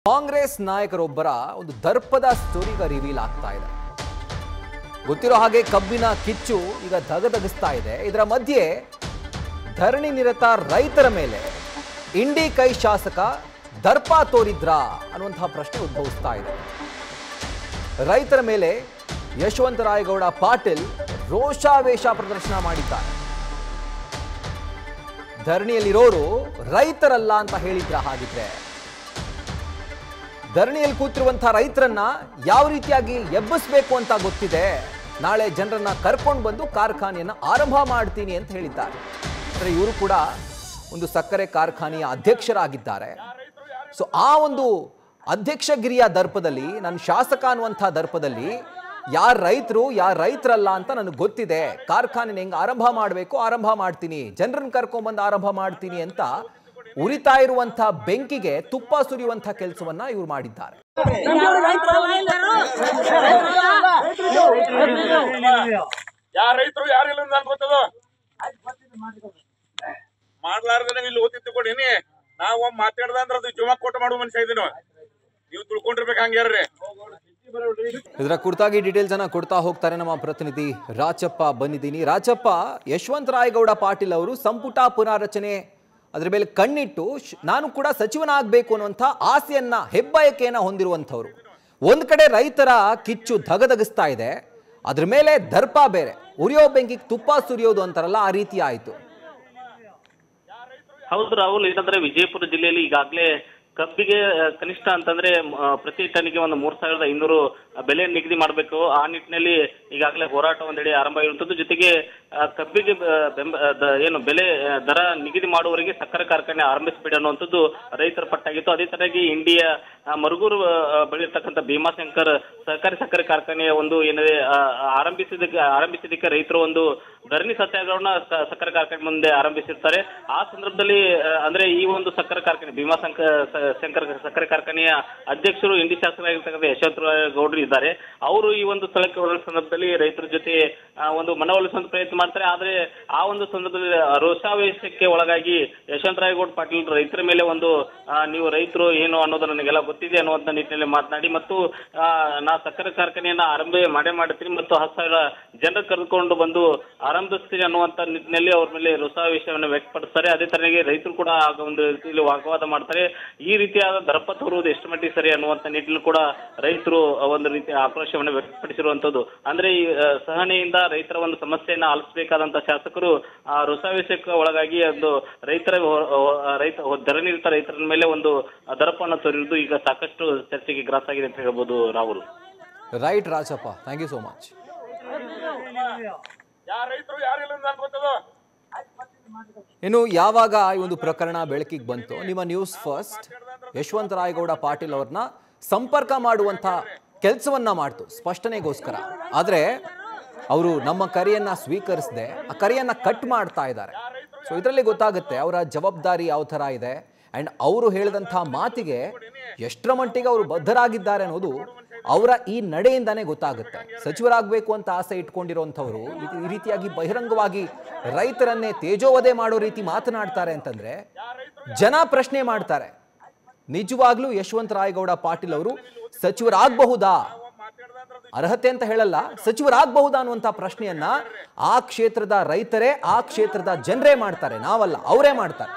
ಕಾಂಗ್ರೆಸ್ ನಾಯಕರೊಬ್ಬರ ಒಂದು ದರ್ಪದ ಸ್ಟೋರಿ ಈಗ ರಿವೀಲ್ ಆಗ್ತಾ ಇದೆ. ಗೊತ್ತಿರೋ ಹಾಗೆ ಕಬ್ಬಿನ ಕಿಚ್ಚು ಈಗ ಧಗಧಗಿಸ್ತಾ ಇದೆ. ಇದರ ಮಧ್ಯೆ ಧರಣಿ ನಿರತ ರೈತರ ಮೇಲೆ ಇಂಡಿ ಕೈ ಶಾಸಕ ದರ್ಪ ತೋರಿದ್ರಾ ಅನ್ನುವಂತಹ ಪ್ರಶ್ನೆ ಉದ್ಭವಿಸ್ತಾ ಇದೆ. ರೈತರ ಮೇಲೆ ಯಶವಂತರಾಯಗೌಡ ಪಾಟೀಲ್ ರೋಷಾವೇಶ ಪ್ರದರ್ಶನ ಮಾಡಿದ್ದಾರೆ. ಧರಣಿಯಲ್ಲಿರೋರು ರೈತರಲ್ಲ ಅಂತ ಹೇಳಿದ್ರ ಹಾಗಿದ್ರೆ ಧರಣಿಯಲ್ಲಿ ಕೂತಿರುವಂತಹ ರೈತರನ್ನ ಯಾವ ರೀತಿಯಾಗಿ ಎಬ್ಬಿಸಬೇಕು ಅಂತ ಗೊತ್ತಿದೆ. ನಾಳೆ ಜನರನ್ನ ಕರ್ಕೊಂಡು ಬಂದು ಕಾರ್ಖಾನೆಯನ್ನ ಆರಂಭ ಮಾಡ್ತೀನಿ ಅಂತ ಹೇಳಿದ್ದಾರೆ. ಅಂದರೆ ಇವರು ಕೂಡ ಒಂದು ಸಕ್ಕರೆ ಕಾರ್ಖಾನೆಯ ಅಧ್ಯಕ್ಷರಾಗಿದ್ದಾರೆ. ಸೊ ಆ ಒಂದು ಅಧ್ಯಕ್ಷಗಿರಿಯ ದರ್ಪದಲ್ಲಿ ನನ್ನ ಶಾಸಕ ಅನ್ನುವಂಥ ದರ್ಪದಲ್ಲಿ ಯಾರು ರೈತರು ಯಾರು ರೈತರಲ್ಲ ಅಂತ ನನಗೆ ಗೊತ್ತಿದೆ. ಕಾರ್ಖಾನೆ ಹೆಂಗೆ ಆರಂಭ ಮಾಡಬೇಕು ಆರಂಭ ಮಾಡ್ತೀನಿ, ಜನರನ್ನ ಕರ್ಕೊಂಡ್ಬಂದು ಆರಂಭ ಮಾಡ್ತೀನಿ ಅಂತ ಉರಿತಾ ಇರುವಂತಹ ಬೆಂಕಿಗೆ ತುಪ್ಪ ಸುರಿಯುವಂತ ಕೆಲಸವನ್ನ ಇವರು ಮಾಡಿದ್ದಾರೆ. ಮಾಡ್ಲಾರ್ದ ಇಲ್ಲಿ ಓದಿತ್ತು ಕೊಡಿನಿ ನಾವು ಮಾತಾಡ್ದ ಅಂದ್ರೆ ಅದು ಜೀವ ಕೊಟ್ಟು ಮಾಡುವ ಮನುಷ್ಯ ಇದೀನಿ. ನೀವು ತಿಳ್ಕೊಂಡಿರ್ಬೇಕು ಹಂಗ್ಯಾರ್ರಿ. ಇದರ ಕುರಿತಾಗಿ ಡೀಟೇಲ್ಸ್ ಅನ್ನ ಕೊಡ್ತಾ ಹೋಗ್ತಾರೆ ನಮ್ಮ ಪ್ರತಿನಿಧಿ ರಾಚಪ್ಪ. ಬಂದಿದ್ದೀನಿ ರಾಚಪ್ಪ, ಯಶವಂತರಾಯಗೌಡ ಪಾಟೀಲ್ ಅವರು ಸಂಪುಟ ಪುನಾರಚನೆ ಅದರ ಮೇಲೆ ಕಣ್ಣಿಟ್ಟು ನಾನು ಕೂಡ ಸಚಿವನಾಗಬೇಕು ಅನ್ನುವಂಥ ಆಸೆಯನ್ನ ಹೆಬ್ಬಯಕೆಯನ್ನ ಹೊಂದಿರುವಂಥವ್ರು. ಒಂದ್ ಕಡೆ ರೈತರ ಕಿಚ್ಚು ಧಗಧಗಿಸ್ತಾ ಇದೆ, ಅದ್ರ ಮೇಲೆ ದರ್ಪ ಬೇರೆ ಉರಿಯೋ ಬೆಂಕಿಗೆ ತುಪ್ಪ ಸುರಿಯೋದು ಅಂತಾರಲ್ಲ ಆ ರೀತಿ ಆಯ್ತು. ಹೌದು ರಾಹುಲ್, ಏನಂದ್ರೆ ವಿಜಯಪುರ ಜಿಲ್ಲೆಯಲ್ಲಿ ಈಗಾಗಲೇ ಕಬ್ಬಿಗೆ ಕನಿಷ್ಠ ಅಂತಂದ್ರೆ ಪ್ರತಿ ಟನ್ಗೆ ಒಂದು 3,500 ಬೆಲೆ ನಿಗದಿ ಮಾಡಬೇಕು. ಆ ನಿಟ್ಟಿನಲ್ಲಿ ಈಗಾಗಲೇ ಹೋರಾಟ ಒಂದೆಡೆ ಆರಂಭ ಆಗಿರುವಂತದ್ದು. ಜೊತೆಗೆ ಕಬ್ಬಿಗೆ ಏನು ಬೆಲೆ ದರ ನಿಗದಿ ಮಾಡುವವರಿಗೆ ಸಕ್ಕರೆ ಕಾರ್ಖಾನೆ ಆರಂಭಿಸಬೇಡಿ ಅನ್ನುವಂಥದ್ದು ರೈತರ ಪಟ್ಟಾಗಿತ್ತು. ಅದೇ ತರನಾಗಿ ಇಂಡಿಯಾ ಮರುಗೂರು ಬೆಳೆಯತಕ್ಕಂಥ ಭೀಮಾಶಂಕರ್ ಸಹಕಾರಿ ಸಕ್ಕರೆ ಕಾರ್ಖಾನೆಯ ಒಂದು ಏನಿದೆ ಆರಂಭಿಸಿದಕ್ಕೆ ರೈತರು ಒಂದು ಧರಣಿ ಸತ್ಯಾಗ್ರಹವನ್ನ ಸಕ್ಕರೆ ಕಾರ್ಖಾನೆ ಮುಂದೆ ಆರಂಭಿಸಿರ್ತಾರೆ. ಆ ಸಂದರ್ಭದಲ್ಲಿ ಅಂದ್ರೆ ಈ ಒಂದು ಸಕ್ಕರೆ ಕಾರ್ಖಾನೆ ಭೀಮಾಶಂಕರ್ ಸಕ್ಕರೆ ಕಾರ್ಖಾನೆಯ ಅಧ್ಯಕ್ಷರು ಇಂಡಿ ಶಾಸಕರಾಗಿರ್ತಕ್ಕಂಥ ಯಶವಂತರಾಯಗೌಡರು ಇದ್ದಾರೆ. ಅವರು ಈ ಒಂದು ಸ್ಥಳಕ್ಕೆ ಹೊರಡ ಸಂದರ್ಭದಲ್ಲಿ ರೈತರ ಜೊತೆ ಒಂದು ಮನವೊಲಿಸುವಂತ ಪ್ರಯತ್ನ ಮಾಡ್ತಾರೆ. ಆದ್ರೆ ಆ ಒಂದು ಸಂದರ್ಭದಲ್ಲಿ ರೋಷಾವೇಶಕ್ಕೆ ಒಳಗಾಗಿ ಯಶವಂತರಾಯಗೌಡ ಪಾಟೀಲ್ ರೈತರ ಮೇಲೆ ಒಂದು ನೀವು ರೈತರು ಏನು ಅನ್ನೋದು ನನಗೆಲ್ಲ ಗೊತ್ತಿದೆ ಅನ್ನುವಂತ ನಿಟ್ಟಿನಲ್ಲಿ ಮಾತನಾಡಿ ಮತ್ತು ನಾ ಸಕ್ಕರೆ ಕಾರ್ಖಾನೆಯನ್ನ ಆರಂಭ ಮಾಡ್ತೀನಿ ಮತ್ತು 10,000 ಜನರು ಕರೆದುಕೊಂಡು ಬಂದು ಆರಂಭಿಸ್ತೀನಿ ಅನ್ನುವಂತ ನಿಟ್ಟಿನಲ್ಲಿ ಅವ್ರ ಮೇಲೆ ರೋಷಾವೇಶವನ್ನು ವ್ಯಕ್ತಪಡಿಸ್ತಾರೆ. ಅದೇ ತರನಾಗಿ ರೈತರು ಕೂಡ ಒಂದು ರೀತಿಯಲ್ಲಿ ವಾಗ್ವಾದ ಮಾಡ್ತಾರೆ. ಈ ರೀತಿಯಾದ ದರ್ಪ ತೋರುವುದು ಎಷ್ಟು ಮಟ್ಟಿಗೆ ಸರಿ ಅನ್ನುವಂತ ನಿಟ್ಟಿನಲ್ಲಿ ಕೂಡ ರೈತರು ಒಂದು ರೀತಿಯ ಆಕ್ರೋಶವನ್ನು ವ್ಯಕ್ತಪಡಿಸಿರುವಂತದ್ದು. ಅಂದ್ರೆ ಈ ಸಹನೆಯಿಂದ ರೈತರ ಒಂದು ಸಮಸ್ಯೆಯನ್ನ ಆಲಿಸಬೇಕಾದಂತ ಶಾಸಕರು ಆ ರೋಷಾವೇಶಕ್ಕೆ ಒಳಗಾಗಿ ಒಂದು ಧರಣಿರತ ರೈತರ ಮೇಲೆ ಒಂದು ದರ್ಪವನ್ನು ತೋರಿರುವುದು ಈಗ ಸಾಕಷ್ಟು ಚರ್ಚೆಗೆ ಗ್ರಾಸ ಆಗಿದೆ ಅಂತ ಹೇಳ್ಬೋದು Rahul. Right Rajappa, thank you so much. ಇನ್ನು ಯಾವಾಗ ಈ ಒಂದು ಪ್ರಕರಣ ಬೆಳಕಿಗೆ ಬಂತು, ನಿಮ್ಮ ನ್ಯೂಸ್ ಫಸ್ಟ್ ಯಶವಂತರಾಯಗೌಡ ಪಾಟೀಲ್ ಅವ್ರನ್ನ ಸಂಪರ್ಕ ಮಾಡುವಂತ ಕೆಲಸವನ್ನ ಮಾಡ್ತು ಸ್ಪಷ್ಟನೆಗೋಸ್ಕರ. ಆದ್ರೆ ಅವರು ನಮ್ಮ ಕರೆಯನ್ನ ಸ್ವೀಕರಿಸದೆ ಆ ಕರೆಯನ್ನ ಕಟ್ ಮಾಡ್ತಾ ಇದ್ದಾರೆ. ಸೊ ಇದರಲ್ಲಿ ಗೊತ್ತಾಗುತ್ತೆ ಅವರ ಜವಾಬ್ದಾರಿ ಯಾವ ಥರ ಇದೆ ಆ್ಯಂಡ್ ಅವರು ಹೇಳಿದಂಥ ಮಾತಿಗೆ ಎಷ್ಟರ ಮಟ್ಟಿಗೆ ಅವರು ಬದ್ಧರಾಗಿದ್ದಾರೆ ಅನ್ನೋದು ಅವರ ಈ ನಡೆಯಿಂದಾನೇ ಗೊತ್ತಾಗುತ್ತೆ. ಸಚಿವರಾಗಬೇಕು ಅಂತ ಆಸೆ ಇಟ್ಕೊಂಡಿರುವಂಥವ್ರು ಈ ರೀತಿಯಾಗಿ ಬಹಿರಂಗವಾಗಿ ರೈತರನ್ನೇ ತೇಜೋವಧೆ ಮಾಡೋ ರೀತಿ ಮಾತನಾಡ್ತಾರೆ ಅಂತಂದ್ರೆ ಜನ ಪ್ರಶ್ನೆ ಮಾಡ್ತಾರೆ, ನಿಜವಾಗ್ಲೂ ಯಶವಂತರಾಯಗೌಡ ಪಾಟೀಲ್ ಅವರು ಸಚಿವರಾಗಬಹುದಾ, ಅರ್ಹತೆ ಅಂತ ಹೇಳಲ್ಲ, ಸಚಿವರಾಗಬಹುದಾ ಅನ್ನುವಂಥ ಪ್ರಶ್ನೆಯನ್ನ ಆ ಕ್ಷೇತ್ರದ ರೈತರೇ ಆ ಕ್ಷೇತ್ರದ ಜನರೇ ಮಾಡ್ತಾರೆ, ನಾವಲ್ಲ, ಅವರೇ ಮಾಡ್ತಾರೆ.